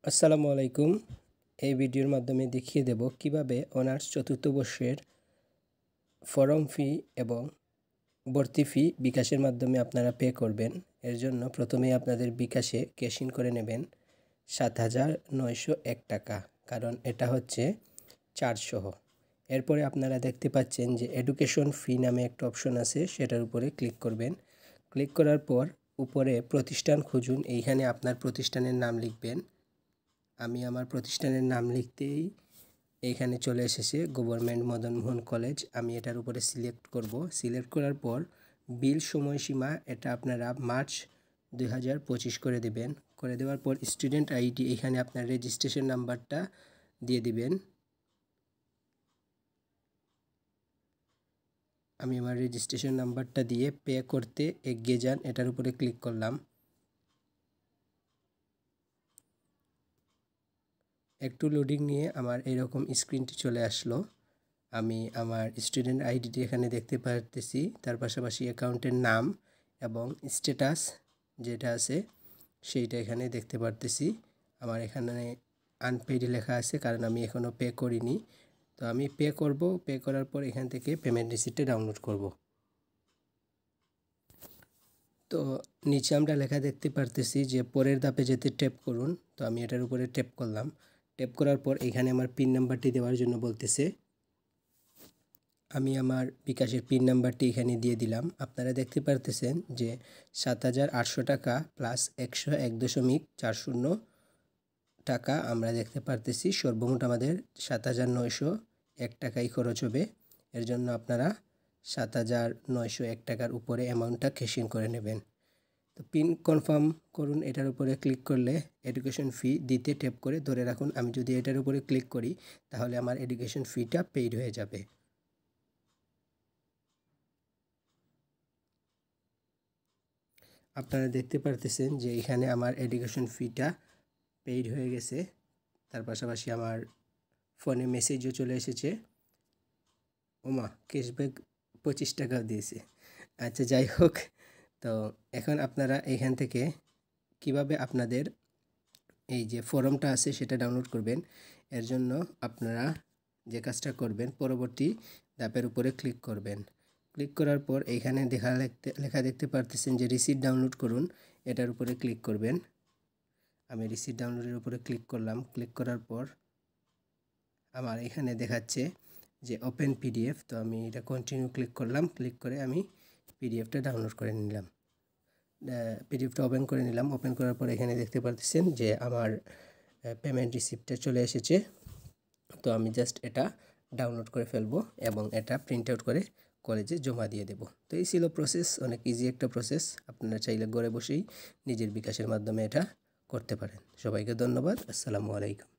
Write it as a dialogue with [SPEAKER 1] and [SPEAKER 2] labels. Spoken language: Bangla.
[SPEAKER 1] আসসালামু আলাইকুম। এই ভিডিওর মাধ্যমে দেখিয়ে দেব কিভাবে অনার্স চতুর্থ বর্ষের ফর্ম ফি এবং ভর্তি ফি বিকাশের মাধ্যমে আপনারা পে করবেন। এর জন্য প্রথমেই আপনাদের বিকাশে ক্যাশ ইন করে নেবেন ৭,৯০১ টাকা, কারণ এটা হচ্ছে চার্জসহ। এরপরে আপনারা দেখতে পাচ্ছেন যে এডুকেশন ফি নামে একটা অপশন আছে, সেটার উপরে ক্লিক করবেন। ক্লিক করার পর উপরে প্রতিষ্ঠান খুঁজুন, এইখানে আপনার প্রতিষ্ঠানের নাম লিখবেন। আমি আমার প্রতিষ্ঠানের নাম লিখতেই এইখানে চলে এসেছে গভর্নমেন্ট মদন মোহন কলেজ। আমি এটার উপরে সিলেক্ট করব। সিলেক্ট করার পর বিল সময়সীমা এটা আপনারা মার্চ 2025 করে দেবেন। করে দেওয়ার পর স্টুডেন্ট আইডি এখানে আপনার রেজিস্ট্রেশন নাম্বারটা দিয়ে দিবেন। আমি আমার রেজিস্ট্রেশন নাম্বারটা দিয়ে পে করতে এগিয়ে যান, এটার উপরে ক্লিক করলাম। একটু লোডিং নিয়ে আমার এরকম স্ক্রিনটি চলে আসলো। আমি আমার স্টুডেন্ট আইডিটি এখানে দেখতে পারতেছি, তার পাশাপাশি অ্যাকাউন্টের নাম এবং স্ট্যাটাস যেটা আছে সেইটা এখানে দেখতে পারতেছি। আমার এখানে আনপেইড লেখা আছে, কারণ আমি এখনও পে করিনি। তো আমি পে করব। পে করার পর এখান থেকে পেমেন্ট রিসিপ্টটা ডাউনলোড করব। তো নিচে আমরা লেখা দেখতে পারতেছি যে পরের ধাপে যেতে ট্যাপ করুন। তো আমি এটার উপরে ট্যাপ করলাম। ট্যাপ করার পর এখানে আমার পিন নাম্বারটি দেওয়ার জন্য বলতেছে। আমি আমার বিকাশের পিন নাম্বারটি এখানে দিয়ে দিলাম। আপনারা দেখতে পারতেছেন যে ৭,৮০০ টাকা প্লাস ১০১.৪০ টাকা আমরা দেখতে পারতেছি। সর্বমোট আমাদের ৭,৯০১ টাকাই খরচ হবে। এর জন্য আপনারা ৭,৯০১ টাকার উপরে অ্যামাউন্টটা ক্যাশ ইন করে নেবেন। তো পিন কনফার্ম করুন, এটার উপরে ক্লিক করলে এডুকেশন ফি দিতে ট্যাপ করে ধরে রাখুন। আমি যদি এটার উপরে ক্লিক করি তাহলে আমার এডুকেশন ফিটা পেইড হয়ে যাবে। আপনারা দেখতে পারতেছেন যে এখানে আমার এডুকেশন ফিটা পেইড হয়ে গেছে। তার পাশাপাশি আমার ফোনে মেসেজও চলে এসেছে। ওমা, ক্যাশব্যাক 25 টাকাও দিয়েছে। আচ্ছা, যাই হোক। তো এখন আপনারা এখান থেকে কিভাবে আপনাদের এই যে ফর্মটা আছে সেটা ডাউনলোড করবেন। এর জন্য আপনারা যে কাজটা করবেন, পরবর্তী ধাপের উপরে ক্লিক করবেন। ক্লিক করার পর এইখানে লেখা দেখতে পারতেছেন যে রিসিট ডাউনলোড করুন, এটার উপরে ক্লিক করবেন। আমি রিসিট ডাউনলোডের উপরে ক্লিক করলাম। ক্লিক করার পর আমার এখানে দেখাচ্ছে যে ওপেন পিডিএফ। তো আমি এটা কন্টিনিউ ক্লিক করলাম। ক্লিক করে আমি পিডিএফটা ডাউনলোড করে নিলাম। পিডিএফটা ওপেন করে নিলাম। ওপেন করার পর এখানে দেখতে পারতেছেন যে আমার পেমেন্ট রিসিপ্টটা চলে এসেছে। তো আমি জাস্ট এটা ডাউনলোড করে ফেলবো এবং এটা প্রিন্ট আউট করে কলেজে জমা দিয়ে দেব। তো এই ছিল প্রসেস, অনেক ইজি একটা প্রসেস। আপনারা চাইলে ঘরে বসেই নিজের বিকাশের মাধ্যমে এটা করতে পারেন। সবাইকে ধন্যবাদ। আসসালামু আলাইকুম।